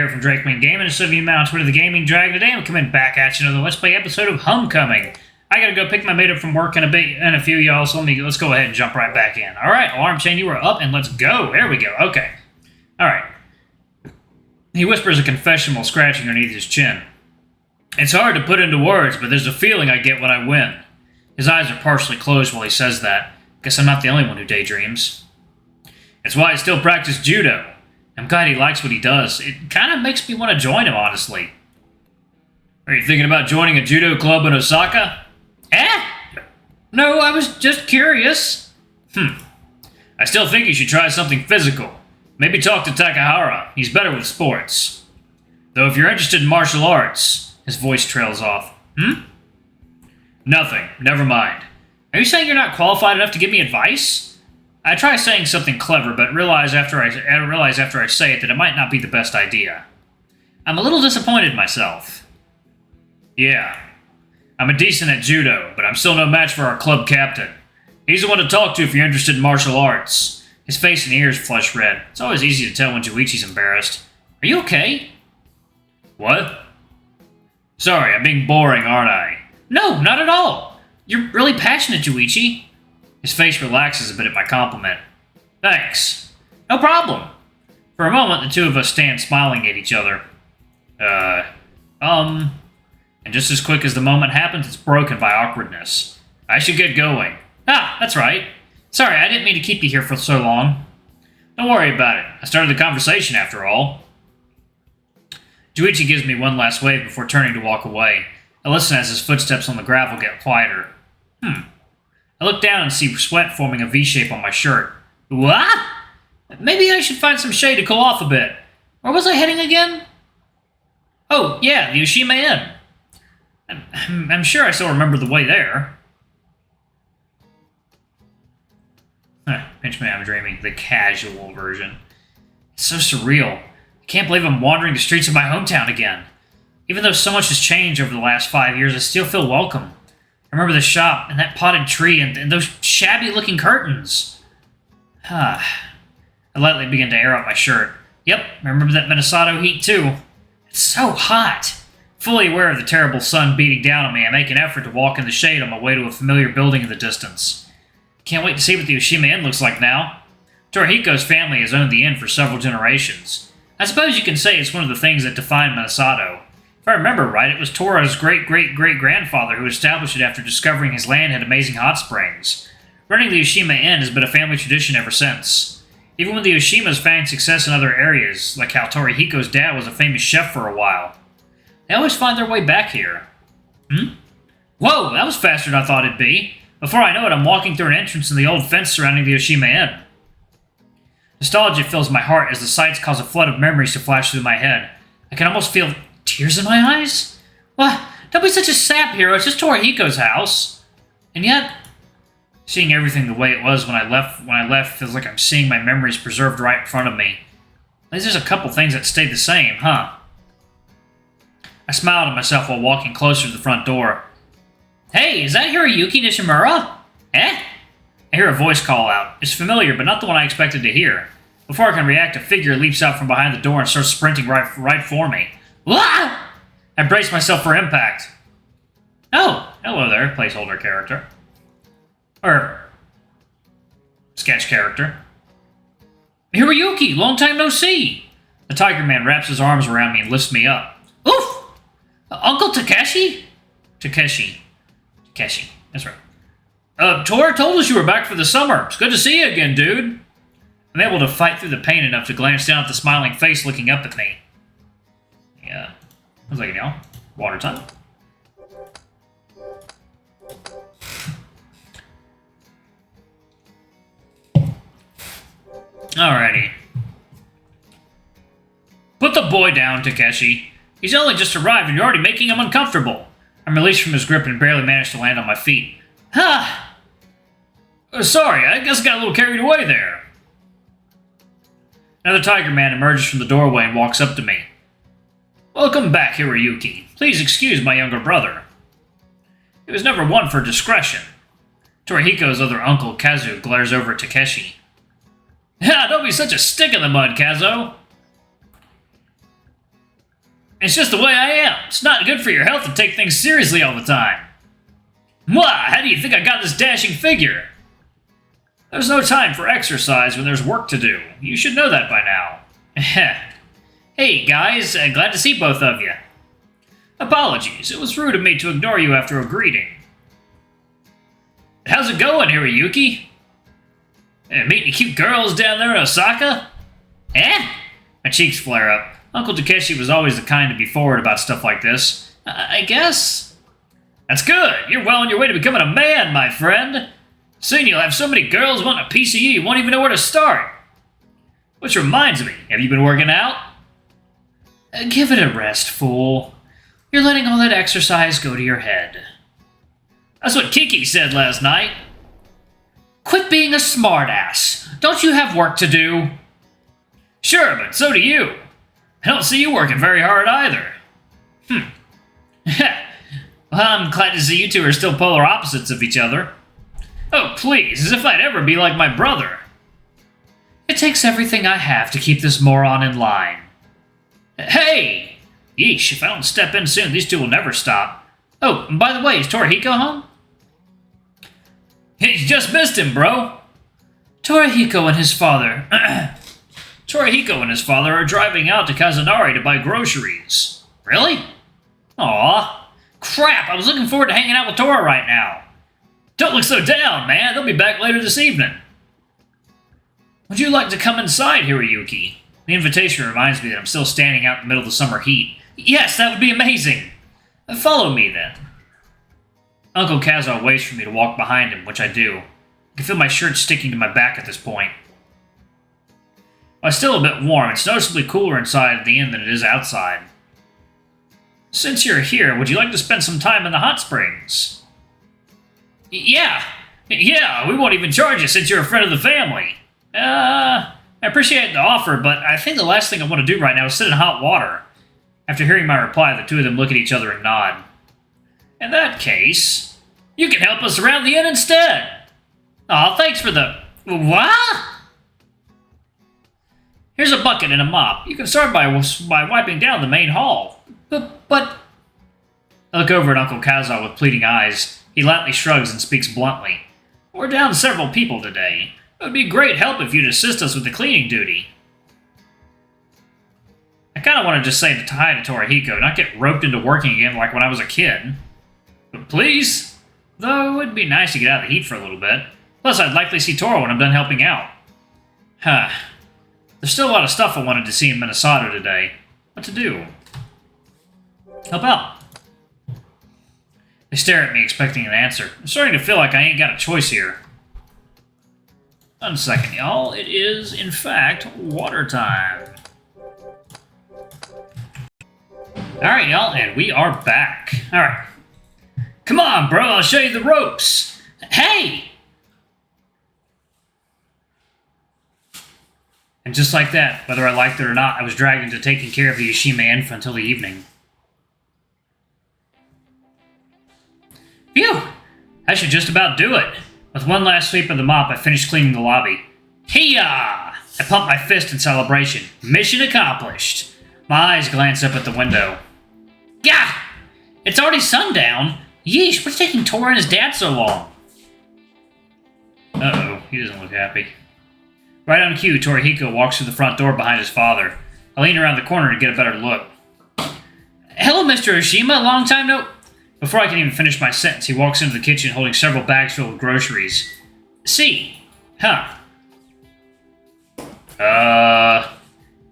here from Drake Wing Gaming, so if you on Twitter, the Gaming Dragon. Today I'm coming back at you another Let's Play episode of Homecoming. I gotta go pick my mate up from work in a few, y'all, so let's go ahead and jump right back in. Alright, alarm chain, you are up, and let's go. There we go, okay. Alright. He whispers a confession while scratching underneath his chin. It's hard to put into words, but there's a feeling I get when I win. His eyes are partially closed while he says that. Guess I'm not the only one who daydreams. It's why I still practice judo. I'm glad he likes what he does. It kind of makes me want to join him, honestly. Are you thinking about joining a judo club in Osaka? No, I was just curious. I still think you should try something physical. Maybe talk to Takahara. He's better with sports. Though if you're interested in martial arts... His voice trails off. Nothing. Never mind. Are you saying you're not qualified enough to give me advice? I try saying something clever, but realize after I say it that it might not be the best idea. I'm a little disappointed myself. Yeah. I'm a decent at judo, but I'm still no match for our club captain. He's the one to talk to if you're interested in martial arts. His face and ears flush red. It's always easy to tell when Juichi's embarrassed. Are you okay? What? Sorry, I'm being boring, aren't I? No, not at all. You're really passionate, Juichi. His face relaxes a bit at my compliment. Thanks. No problem. For a moment, the two of us stand smiling at each other. And just as quick as the moment happens, it's broken by awkwardness. I should get going. That's right. Sorry, I didn't mean to keep you here for so long. Don't worry about it. I started the conversation after all. Juichi gives me one last wave before turning to walk away. I listen as his footsteps on the gravel get quieter. I look down and see sweat forming a V-shape on my shirt. What? Maybe I should find some shade to cool off a bit. Where was I heading again? Oh, yeah, the Yoshima Inn. I'm sure I still remember the way there. Pinch me, I'm dreaming. The casual version. It's so surreal. I can't believe I'm wandering the streets of my hometown again. Even though so much has changed over the last 5 years, I still feel welcome. I remember the shop, and that potted tree, and those shabby-looking curtains. I lightly begin to air out my shirt. Yep, I remember that Minasato heat, too. It's so hot. Fully aware of the terrible sun beating down on me, I make an effort to walk in the shade on my way to a familiar building in the distance. Can't wait to see what the Yoshima Inn looks like now. Torihiko's family has owned the inn for several generations. I suppose you can say it's one of the things that define Minasato. If I remember right, it was Tora's great-great-great-grandfather who established it after discovering his land had amazing hot springs. Running the Yoshima Inn has been a family tradition ever since. Even when the Yoshimas found success in other areas, like how Torihiko's dad was a famous chef for a while, they always find their way back here. Whoa, that was faster than I thought it'd be. Before I know it, I'm walking through an entrance in the old fence surrounding the Yoshima Inn. Nostalgia fills my heart as the sights cause a flood of memories to flash through my head. I can almost feel tears in my eyes. What? Don't be such a sap, hero. It's just Torihiko's house. And yet, seeing everything the way it was when I left feels like I'm seeing my memories preserved right in front of me. At least there's a couple things that stayed the same, huh? I smiled at myself while walking closer to the front door. Hey, is that Hiroyuki Nishimura? I hear a voice call out. It's familiar, but not the one I expected to hear. Before I can react, a figure leaps out from behind the door and starts sprinting right for me. Wah! I brace myself for impact. Oh, hello there, placeholder character. Or sketch character. Hiroyuki, long time no see! The Tiger Man wraps his arms around me and lifts me up. Oof! Uncle Takeshi? Takeshi, that's right. Tora told us you were back for the summer. It's good to see you again, dude. I'm able to fight through the pain enough to glance down at the smiling face looking up at me. Yeah. I was like, water time. Alrighty. Put the boy down, Takeshi. He's only just arrived and you're already making him uncomfortable. I'm released from his grip and barely managed to land on my feet. Sorry, I guess I got a little carried away there. Another Tiger Man emerges from the doorway and walks up to me. Welcome back, Hiroyuki. Please excuse my younger brother. He was never one for discretion. Torihiko's other uncle, Kazu, glares over at Takeshi. Don't be such a stick in the mud, Kazo. It's just the way I am. It's not good for your health to take things seriously all the time. Mwah! How do you think I got this dashing figure? There's no time for exercise when there's work to do. You should know that by now. Hey, guys. Glad to see both of you. Apologies. It was rude of me to ignore you after a greeting. How's it going, Hiroyuki? Meeting any cute girls down there in Osaka? Eh? My cheeks flare up. Uncle Takeshi was always the kind to be forward about stuff like this. I guess. That's good. You're well on your way to becoming a man, my friend. Soon you'll have so many girls wanting a piece of you won't even know where to start. Which reminds me, have you been working out? Give it a rest, fool. You're letting all that exercise go to your head. That's what Kiki said last night. Quit being a smartass. Don't you have work to do? Sure, but so do you. I don't see you working very hard either. Well, I'm glad to see you two are still polar opposites of each other. Oh, please, as if I'd ever be like my brother. It takes everything I have to keep this moron in line. Hey! Yeesh, if I don't step in soon, these two will never stop. Oh, and by the way, is Torihiko home? You just missed him, bro. Torihiko and his father... Torihiko and his father are driving out to Kazunari to buy groceries. Really? Aw. Crap, I was looking forward to hanging out with Tora right now. Don't look so down, man. They'll be back later this evening. Would you like to come inside, Hiroyuki? The invitation reminds me that I'm still standing out in the middle of the summer heat. Yes, that would be amazing. Follow me, then. Uncle Kazuo waits for me to walk behind him, which I do. I can feel my shirt sticking to my back at this point. While it's still a bit warm, it's noticeably cooler inside the inn than it is outside. Since you're here, would you like to spend some time in the hot springs? Yeah, we won't even charge you since you're a friend of the family. I appreciate the offer, but I think the last thing I want to do right now is sit in hot water. After hearing my reply, the two of them look at each other and nod. In that case, you can help us around the inn instead. Aw, thanks for the... What? Here's a bucket and a mop. You can start by wiping down the main hall. But... I look over at Uncle Kazuo with pleading eyes. He lightly shrugs and speaks bluntly. We're down several people today. It would be great help if you'd assist us with the cleaning duty. I kind of want to just say hi to Torihiko, not get roped into working again like when I was a kid. But please? Though it would be nice to get out of the heat for a little bit. Plus, I'd likely see Tora when I'm done helping out. There's still a lot of stuff I wanted to see in Minasato today. What to do? Help out. They stare at me, expecting an answer. I'm starting to feel like I ain't got a choice here. 1 second, y'all. It is, in fact, water time. Alright, y'all, and we are back. Alright. Come on, bro, I'll show you the ropes. Hey! And just like that, whether I liked it or not, I was dragged into taking care of the Yoshima infant until the evening. Phew! I should just about do it. With one last sweep of the mop, I finished cleaning the lobby. Hey-ya! I pumped my fist in celebration. Mission accomplished. My eyes glance up at the window. Gah! It's already sundown. Yeesh, what's taking Tora and his dad so long? Uh-oh, he doesn't look happy. Right on cue, Torihiko walks through the front door behind his father. I lean around the corner to get a better look. Hello, Mr. Yoshima. Long time no... Before I can even finish my sentence, he walks into the kitchen holding several bags filled with groceries. See? Huh.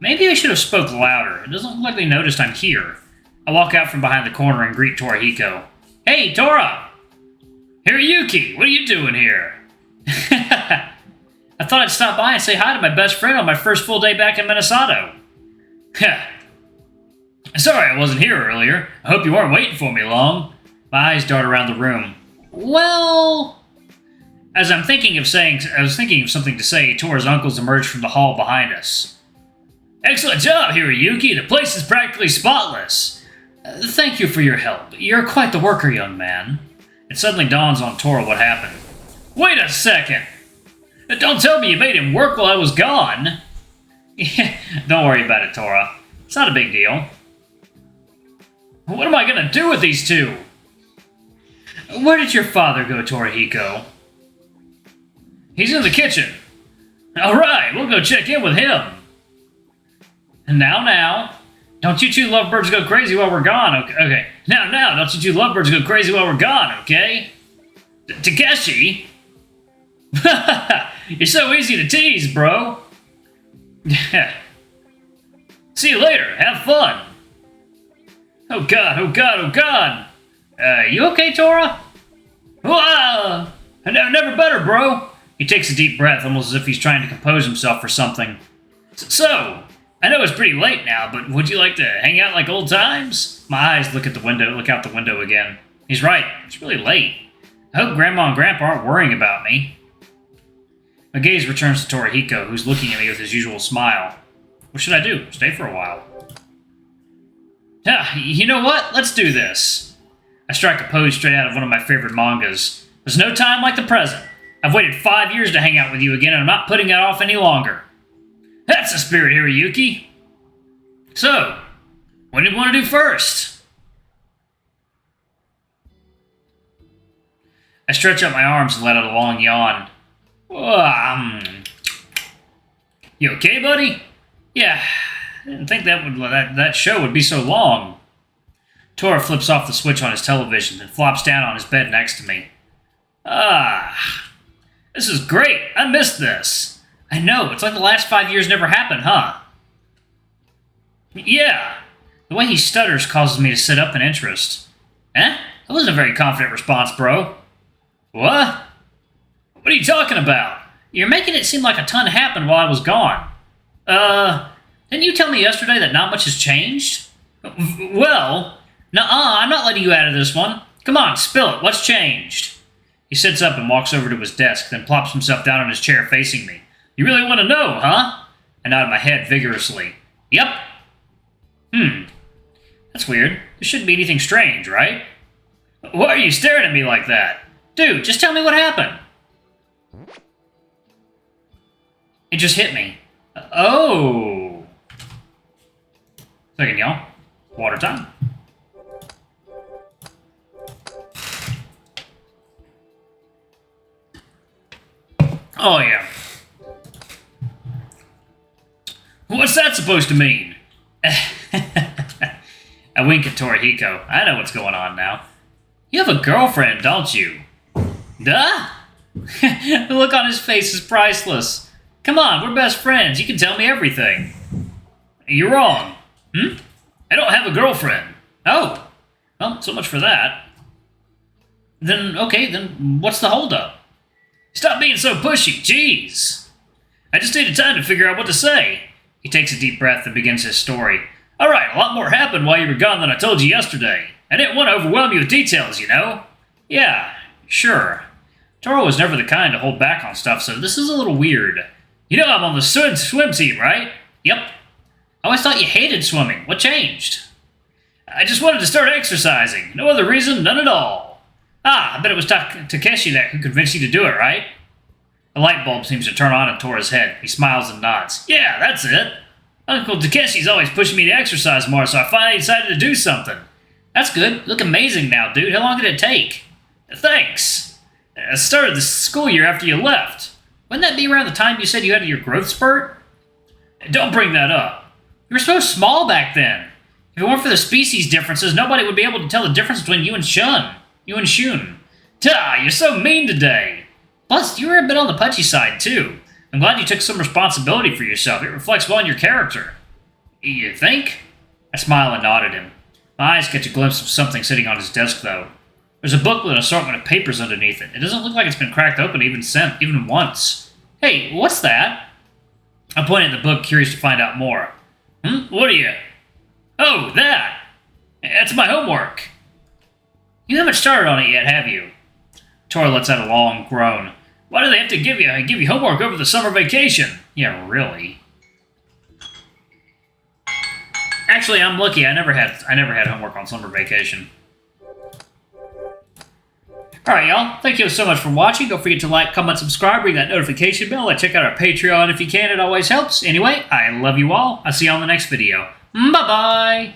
Maybe I should have spoke louder. It doesn't look like they noticed I'm here. I walk out from behind the corner and greet Torihiko. Hey, Tora! Hiroyuki, what are you doing here? I thought I'd stop by and say hi to my best friend on my first full day back in Minasato. Sorry I wasn't here earlier. I hope you weren't waiting for me long. My eyes dart around the room. Well... I was thinking of something to say, Tora's uncles emerged from the hall behind us. Excellent job, Hiroyuki. The place is practically spotless. Thank you for your help. You're quite the worker, young man. It suddenly dawns on Tora what happened. Wait a second! Don't tell me you made him work while I was gone! Don't worry about it, Tora. It's not a big deal. What am I gonna do with these two? Where did your father go, Torihiko? He's in the kitchen. Alright, we'll go check in with him. And now. Don't you two lovebirds go crazy while we're gone, okay? Now, don't you two lovebirds go crazy while we're gone, okay? Takeshi? You're so easy to tease, bro. See you later. Have fun. Oh god. You okay, Tora? Whoa! Never better, bro. He takes a deep breath, almost as if he's trying to compose himself for something. So, I know it's pretty late now, but would you like to hang out like old times? My eyes look out the window again. He's right. It's really late. I hope Grandma and Grandpa aren't worrying about me. My gaze returns to Torihiko, who's looking at me with his usual smile. What should I do? Stay for a while. Yeah, you know what? Let's do this. I strike a pose straight out of one of my favorite mangas. There's no time like the present. I've waited 5 years to hang out with you again, and I'm not putting it off any longer. That's the spirit, Hiroyuki. So, what do you want to do first? I stretch out my arms and let out a long yawn. You okay, buddy? Yeah, I didn't think that show would be so long. Tora flips off the switch on his television and flops down on his bed next to me. This is great. I missed this. I know, it's like the last 5 years never happened, huh? Yeah. The way he stutters causes me to sit up in interest. That wasn't a very confident response, bro. What? What are you talking about? You're making it seem like a ton happened while I was gone. Didn't you tell me yesterday that not much has changed? Well, nuh-uh, I'm not letting you out of this one. Come on, spill it. What's changed? He sits up and walks over to his desk, then plops himself down on his chair facing me. You really want to know, huh? I nod my head vigorously. Yep. That's weird. There shouldn't be anything strange, right? Why are you staring at me like that? Dude, just tell me what happened. It just hit me. Oh. Second, y'all. Water time. Oh, yeah. What's that supposed to mean? I wink at Torihiko. I know what's going on now. You have a girlfriend, don't you? Duh? The look on his face is priceless. Come on, we're best friends. You can tell me everything. You're wrong. I don't have a girlfriend. Oh. Well, so much for that. Then what's the holdup? Stop being so pushy, jeez. I just needed time to figure out what to say. He takes a deep breath and begins his story. Alright, a lot more happened while you were gone than I told you yesterday. I didn't want to overwhelm you with details, you know? Yeah, sure. Tora was never the kind to hold back on stuff, so this is a little weird. You know I'm on the swim team, right? Yep. I always thought you hated swimming. What changed? I just wanted to start exercising. No other reason, none at all. I bet it was Takeshi who convinced you to do it, right? A light bulb seems to turn on in Tora's head. He smiles and nods. Yeah, that's it. Uncle Takeshi's always pushing me to exercise more, so I finally decided to do something. That's good. You look amazing now, dude. How long did it take? Thanks. I started the school year after you left. Wouldn't that be around the time you said you had your growth spurt? Don't bring that up. You were so small back then. If it weren't for the species differences, nobody would be able to tell the difference between you and Shun. You're so mean today. Plus, you were a bit on the pudgy side, too. I'm glad you took some responsibility for yourself. It reflects well on your character. You think? I smile and nod at him. My eyes catch a glimpse of something sitting on his desk, though. There's a book with an assortment of papers underneath it. It doesn't look like it's been cracked open even once. Hey, what's that? I point at the book, curious to find out more. What are you... Oh, that! That's my homework. You haven't started on it yet, have you? Tora lets out a long groan. Why do they have to give you homework over the summer vacation? Yeah, really. Actually, I'm lucky. I never had homework on summer vacation. Alright, y'all. Thank you so much for watching. Don't forget to like, comment, subscribe, ring that notification bell, and check out our Patreon if you can. It always helps. Anyway, I love you all. I'll see you on the next video. Bye-bye!